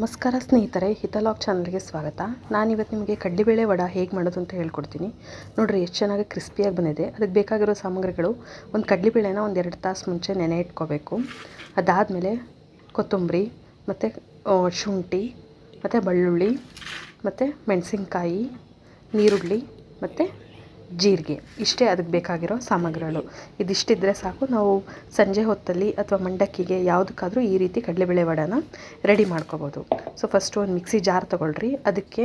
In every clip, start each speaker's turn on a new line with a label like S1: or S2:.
S1: ನಮಸ್ಕಾರ ಸ್ನೇಹಿತರೆ, ಹಿತಲಾಗ್ ಚಾನಲ್ಗೆ ಸ್ವಾಗತ. ನಾನಿವತ್ತು ನಿಮಗೆ ಕಡ್ಲೆಬೇಳೆ ವಡ ಹೇಗೆ ಮಾಡೋದು ಅಂತ ಹೇಳ್ಕೊಡ್ತೀನಿ. ನೋಡಿರಿ ಎಷ್ಟು ಚೆನ್ನಾಗಿ ಕ್ರಿಸ್ಪಿಯಾಗಿ ಬಂದಿದೆ. ಅದಕ್ಕೆ ಬೇಕಾಗಿರೋ ಸಾಮಗ್ರಿಗಳು: ಒಂದು ಕಡ್ಲೆಬೇಳೆನ ಒಂದು 2 ತಾಸು ಮುಂಚೆ ನೆನೆ ಇಟ್ಕೋಬೇಕು. ಅದಾದಮೇಲೆ ಕೊತ್ತಂಬರಿ ಮತ್ತು ಶುಂಠಿ ಮತ್ತು ಬೆಳ್ಳುಳ್ಳಿ ಮತ್ತು ಮೆಣಸಿನ್ಕಾಯಿ, ನೀರುಳ್ಳಿ ಮತ್ತು ಜೀರಿಗೆ, ಇಷ್ಟೇ ಅದಕ್ಕೆ ಬೇಕಾಗಿರೋ ಸಾಮಗ್ರಿಗಳು. ಇದಿಷ್ಟಿದ್ರೆ ಸಾಕು. ನಾವು ಸಂಜೆ ಹೊತ್ತಲ್ಲಿ ಅಥವಾ ಮಂಡಕ್ಕಿಗೆ ಯಾವುದಕ್ಕಾದರೂ ಈ ರೀತಿ ಕಡಲೆಬೇಳೆ ವಡನ ರೆಡಿ ಮಾಡ್ಕೋಬೋದು. ಸೊ ಫಸ್ಟು ಒಂದು ಮಿಕ್ಸಿ ಜಾರ್ ತೊಗೊಳ್ರಿ. ಅದಕ್ಕೆ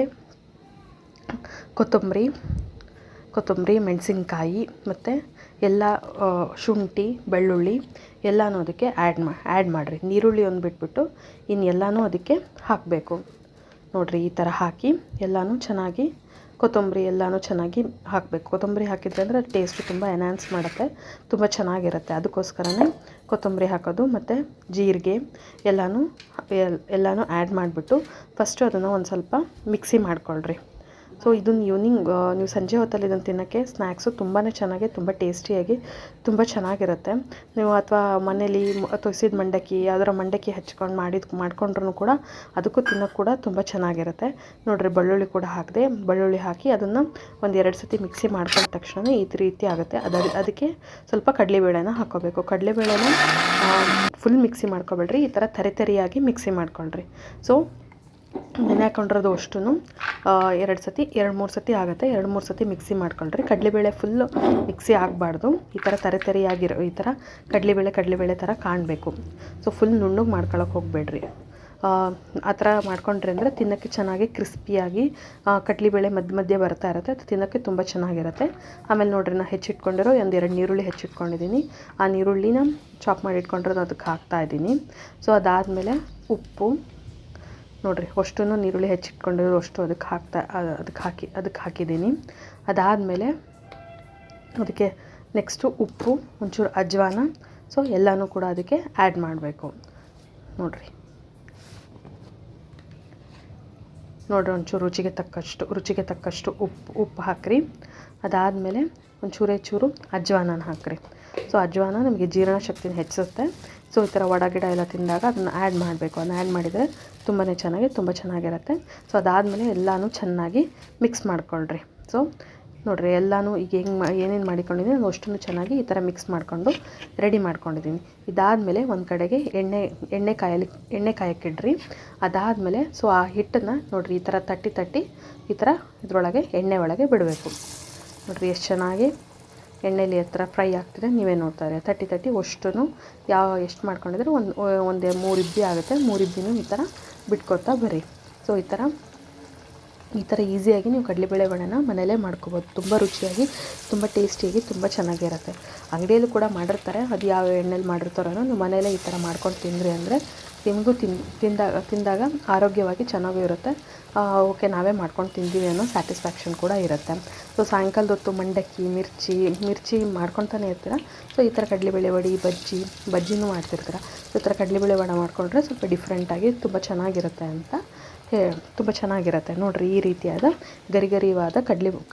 S1: ಕೊತ್ತಂಬರಿ, ಮೆಣಸಿನ್ಕಾಯಿ ಮತ್ತು ಎಲ್ಲ ಶುಂಠಿ, ಬೆಳ್ಳುಳ್ಳಿ ಎಲ್ಲನೂ ಅದಕ್ಕೆ ಆ್ಯಡ್ ಮಾಡಿರಿ. ನೀರುಳ್ಳಿ ಒಂದು ಬಿಟ್ಬಿಟ್ಟು ಇನ್ನೆಲ್ಲನೂ ಅದಕ್ಕೆ ಹಾಕಬೇಕು. ನೋಡಿರಿ, ಈ ಥರ ಹಾಕಿ ಎಲ್ಲನೂ ಚೆನ್ನಾಗಿ ಕೊತ್ತಂಬರಿ ಎಲ್ಲನೂ ಚೆನ್ನಾಗಿ ಹಾಕಬೇಕು. ಕೊತ್ತಂಬರಿ ಹಾಕಿದ್ರೆ ಅಂದರೆ ಟೇಸ್ಟು ತುಂಬ ಎನ್ಹಾನ್ಸ್ ಮಾಡುತ್ತೆ, ತುಂಬ ಚೆನ್ನಾಗಿರುತ್ತೆ. ಅದಕ್ಕೋಸ್ಕರನೇ ಕೊತ್ತಂಬರಿ ಹಾಕೋದು. ಮತ್ತು ಜೀರಿಗೆ ಎಲ್ಲನೂ ಆ್ಯಡ್ ಮಾಡಿಬಿಟ್ಟು ಫಸ್ಟು ಅದನ್ನು ಒಂದು ಸ್ವಲ್ಪ ಮಿಕ್ಸಿ ಮಾಡ್ಕೊಳ್ರಿ. ಸೊ ಇದನ್ನು ಈವ್ನಿಂಗ್ ನೀವು ಸಂಜೆ ಹೊತ್ತಲ್ಲಿ ಇದನ್ನು ತಿನ್ನೋಕ್ಕೆ ಸ್ನ್ಯಾಕ್ಸು ತುಂಬಾ ಚೆನ್ನಾಗಿ, ತುಂಬ ಟೇಸ್ಟಿಯಾಗಿ, ತುಂಬ ಚೆನ್ನಾಗಿರುತ್ತೆ. ನೀವು ಅಥವಾ ಮನೇಲಿ ತೊಯ್ಸಿದ ಮಂಡಕ್ಕಿ ಯಾವ್ದಾರ ಮಂಡಕ್ಕಿ ಹಚ್ಕೊಂಡು ಮಾಡ್ಕೊಂಡ್ರೂ ಕೂಡ ಅದಕ್ಕೂ ತಿನ್ನೋಕ್ಕೆ ಕೂಡ ತುಂಬ ಚೆನ್ನಾಗಿರುತ್ತೆ. ನೋಡಿರಿ, ಬೆಳ್ಳುಳ್ಳಿ ಕೂಡ ಹಾಕಿದೆ. ಬೆಳ್ಳುಳ್ಳಿ ಹಾಕಿ ಅದನ್ನು ಒಂದು 2 ಸತಿ ಮಿಕ್ಸಿ ಮಾಡ್ಕೊಂಡ ತಕ್ಷಣ ಈ ರೀತಿ ಆಗುತ್ತೆ. ಅದಕ್ಕೆ ಸ್ವಲ್ಪ ಕಡಲೆಬೇಳೆನ ಹಾಕ್ಕೋಬೇಕು. ಕಡಲೆಬೇಳೆನ ಫುಲ್ ಮಿಕ್ಸಿ ಮಾಡ್ಕೊಬೇಡ್ರಿ, ಈ ಥರ ತರಿಯಾಗಿ ಮಿಕ್ಸಿ ಮಾಡ್ಕೊಳ್ರಿ. ಸೊ ನೆನೆ ಹಾಕೊಂಡಿರೋದು ಅಷ್ಟು 2-3 ಸತಿ ಆಗುತ್ತೆ. 2-3 ಸತಿ ಮಿಕ್ಸಿ ಮಾಡ್ಕೊಳ್ರಿ. ಕಡಲೆಬೇಳೆ ಫುಲ್ಲು ಮಿಕ್ಸಿ ಆಗಬಾರ್ದು. ಈ ಥರ ತರಿಯಾಗಿರೋ ಈ ಥರ ಕಡಲೆಬೇಳೆ ಥರ ಕಾಣಬೇಕು. ಸೊ ಫುಲ್ ನುಣ್ಣಗೆ ಮಾಡ್ಕೊಳಕ್ಕೆ ಹೋಗಬೇಡ್ರಿ. ಆ ಥರ ಮಾಡ್ಕೊಂಡ್ರಿ ಅಂದರೆ ತಿನ್ನೋಕ್ಕೆ ಚೆನ್ನಾಗಿ ಕ್ರಿಸ್ಪಿಯಾಗಿ ಕಡಲೆಬೇಳೆ ಮಧ್ಯೆ ಬರ್ತಾ ಇರುತ್ತೆ. ಅದು ತಿನ್ನೋಕ್ಕೆ ತುಂಬ ಚೆನ್ನಾಗಿರುತ್ತೆ. ಆಮೇಲೆ ನೋಡಿರಿ, ನಾನು ಹೆಚ್ಚಿಟ್ಕೊಂಡಿರೋ 1-2 ನೀರುಳ್ಳಿ ಹೆಚ್ಚಿಟ್ಕೊಂಡಿದ್ದೀನಿ. ಆ ನೀರುಳ್ಳಿನ ಚಾಪ್ ಮಾಡಿ ಇಟ್ಕೊಂಡಿರೋದು ಅದಕ್ಕೆ ಹಾಕ್ತಾಯಿದ್ದೀನಿ. ಸೊ ಅದಾದಮೇಲೆ ಉಪ್ಪು ನೋಡಿರಿ, ಅಷ್ಟು ನೀರುಳ್ಳಿ ಹೆಚ್ಚಿಟ್ಕೊಂಡಿರೋ ಅಷ್ಟು ಅದಕ್ಕೆ ಹಾಕಿದ್ದೀನಿ. ಅದಾದಮೇಲೆ ಅದಕ್ಕೆ ನೆಕ್ಸ್ಟು ಉಪ್ಪು, ಒಂಚೂರು ಅಜ್ವಾನ, ಸೊ ಎಲ್ಲನೂ ಕೂಡ ಅದಕ್ಕೆ ಆ್ಯಡ್ ಮಾಡಬೇಕು. ನೋಡಿರಿ, ಒಂಚೂರು ರುಚಿಗೆ ತಕ್ಕಷ್ಟು ಉಪ್ಪು ಹಾಕಿರಿ. ಅದಾದಮೇಲೆ ಚೂರು ಅಜ್ವಾನ ಹಾಕಿರಿ. ಸೊ ಅಜ್ವಾನ ನಮಗೆ ಜೀರ್ಣ ಶಕ್ತಿನ ಹೆಚ್ಚಿಸುತ್ತೆ. ಸೊ ಈ ಥರ ವಡ ಎಲ್ಲ ತಿಂದಾಗ ಅದನ್ನು ಆ್ಯಡ್ ಮಾಡಬೇಕು. ಅದನ್ನ ಆ್ಯಡ್ ಮಾಡಿದರೆ ತುಂಬ ಚೆನ್ನಾಗಿರುತ್ತೆ. ಸೊ ಅದಾದಮೇಲೆ ಎಲ್ಲನೂ ಚೆನ್ನಾಗಿ ಮಿಕ್ಸ್ ಮಾಡ್ಕೊಳ್ರಿ. ಸೊ ನೋಡಿರಿ, ಎಲ್ಲನೂ ಈಗ ಏನೇನು ಮಾಡಿಕೊಂಡಿದ್ದೀನಿ ಅದು ಅಷ್ಟನ್ನು ಚೆನ್ನಾಗಿ ಈ ಥರ ಮಿಕ್ಸ್ ಮಾಡಿಕೊಂಡು ರೆಡಿ ಮಾಡ್ಕೊಂಡಿದ್ದೀನಿ. ಇದಾದಮೇಲೆ ಒಂದು ಕಡೆಗೆ ಎಣ್ಣೆ ಕಾಯಕ್ಕಿಡ್ರಿ. ಅದಾದಮೇಲೆ ಸೊ ಆ ಹಿಟ್ಟನ್ನು ನೋಡಿರಿ, ಈ ಥರ ತಟ್ಟಿ ಈ ಥರ ಇದರೊಳಗೆ ಎಣ್ಣೆ ಒಳಗೆ ಬಿಡಬೇಕು. ನೋಡಿರಿ, ಎಷ್ಟು ಚೆನ್ನಾಗಿ ಎಣ್ಣೆಲಿ ಹತ್ರ ಫ್ರೈ ಆಗ್ತಿದೆ, ನೀವೇ ನೋಡ್ತಾ ಇರಿ. ತಟ್ಟಿ ಅಷ್ಟು ಎಷ್ಟು ಮಾಡ್ಕೊಂಡಿದ್ರೆ ಒಂದು 3 ಇಬ್ಬಿ ಆಗುತ್ತೆ. 3 ಇಬ್ಬಿನೂ ಈ ಥರ ಬಿಟ್ಕೊತಾ ಬರ್ರಿ. ಸೊ ಈ ಥರ ಈಸಿಯಾಗಿ ನೀವು ಕಡಲೆಬೇಳೆ ವಡೆನ ಮನೆಯಲ್ಲೇ ಮಾಡ್ಕೋಬೋದು. ತುಂಬ ರುಚಿಯಾಗಿ, ತುಂಬ ಟೇಸ್ಟಿಯಾಗಿ, ತುಂಬ ಚೆನ್ನಾಗಿರುತ್ತೆ. ಅಂಗಡಿಯಲ್ಲೂ ಕೂಡ ಮಾಡಿರ್ತಾರೆ. ಅದು ಯಾವ ಎಣ್ಣೆಲಿ ಮಾಡಿರ್ತಾರೋ ನೀವು ಮನೆಯಲ್ಲೇ ಈ ಥರ ಮಾಡ್ಕೊಂಡು ತಿಂದ್ರಿ ಅಂದರೆ ನಿಮಗೂ ತಿಂದಾಗ ಆರೋಗ್ಯವಾಗಿ ಚೆನ್ನಾಗೂ ಇರುತ್ತೆ. ಓಕೆ, ನಾವೇ ಮಾಡ್ಕೊಂಡು ತಿಂದೀವಿ ಅನ್ನೋ ಸ್ಯಾಟಿಸ್ಫ್ಯಾಕ್ಷನ್ ಕೂಡ ಇರುತ್ತೆ. ಸೊ ಸಾಯಂಕಾಲದ ಹೊತ್ತು ಮಂಡಕ್ಕಿ, ಮಿರ್ಚಿ ಮಾಡ್ಕೊತಾನೆ ಇರ್ತೀರ. ಸೊ ಈ ಥರ ಕಡಲೆಬೇಳೆ ವಡೆ, ಬಜ್ಜಿನೂ ಮಾಡ್ತಿರ್ತೀರ. ಸೊ ಈ ಥರ ಕಡಲೆಬೇಳೆ ವಡೆ ಮಾಡಿಕೊಂಡ್ರೆ ಸ್ವಲ್ಪ ಡಿಫ್ರೆಂಟಾಗಿ ತುಂಬ ಚೆನ್ನಾಗಿರುತ್ತೆ ತುಂಬ ಚೆನ್ನಾಗಿರುತ್ತೆ. ನೋಡಿರಿ, ಈ ರೀತಿಯಾದ ಗರಿವಾದ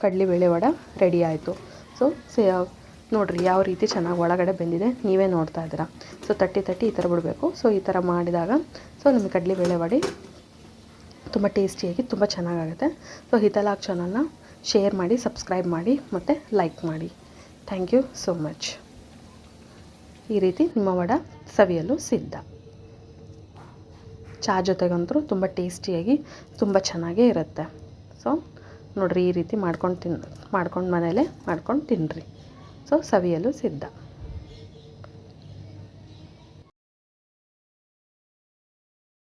S1: ಕಡಲೆಬೇಳೆ ವಡೆ ರೆಡಿ ಆಯಿತು. ಸೊ ನೋಡಿರಿ, ಯಾವ ರೀತಿ ಚೆನ್ನಾಗಿ ಒಳಗಡೆ ಬೆಂದಿದೆ, ನೀವೇ ನೋಡ್ತಾ ಇದ್ದೀರಾ. ಸೊ ತಟ್ಟಿ ಈ ಥರ ಬಿಡಬೇಕು. ಸೊ ಈ ಥರ ಮಾಡಿದಾಗ ಸೊ ನಿಮಗೆ ಕಡಲೆಬೇಳೆ ವಡೆ ತುಂಬ ಟೇಸ್ಟಿಯಾಗಿ, ತುಂಬ ಚೆನ್ನಾಗಾಗುತ್ತೆ. ಸೊ ಹಿತಲಾಗ್ ಚಾನಲ್ನ ಶೇರ್ ಮಾಡಿ, ಸಬ್ಸ್ಕ್ರೈಬ್ ಮಾಡಿ ಮತ್ತು ಲೈಕ್ ಮಾಡಿ. Thank you so much. ಈ ರೀತಿ ನಿಮ್ಮ ವಡೆ ಸವಿಯಲು ಸಿದ್ಧ. ಚಹಾ ಜೊತೆಗಂತೂ ತುಂಬ ಟೇಸ್ಟಿಯಾಗಿ, ತುಂಬ ಚೆನ್ನಾಗೇ ಇರುತ್ತೆ. ಸೊ ನೋಡಿರಿ, ಈ ರೀತಿ ಮಾಡ್ಕೊಂಡು ಮನೆಯಲ್ಲೇ ಮಾಡ್ಕೊಂಡು ತಿನ್ನಿರಿ. ಸೊ ಸವಿಯಲು ಸಿದ್ಧ.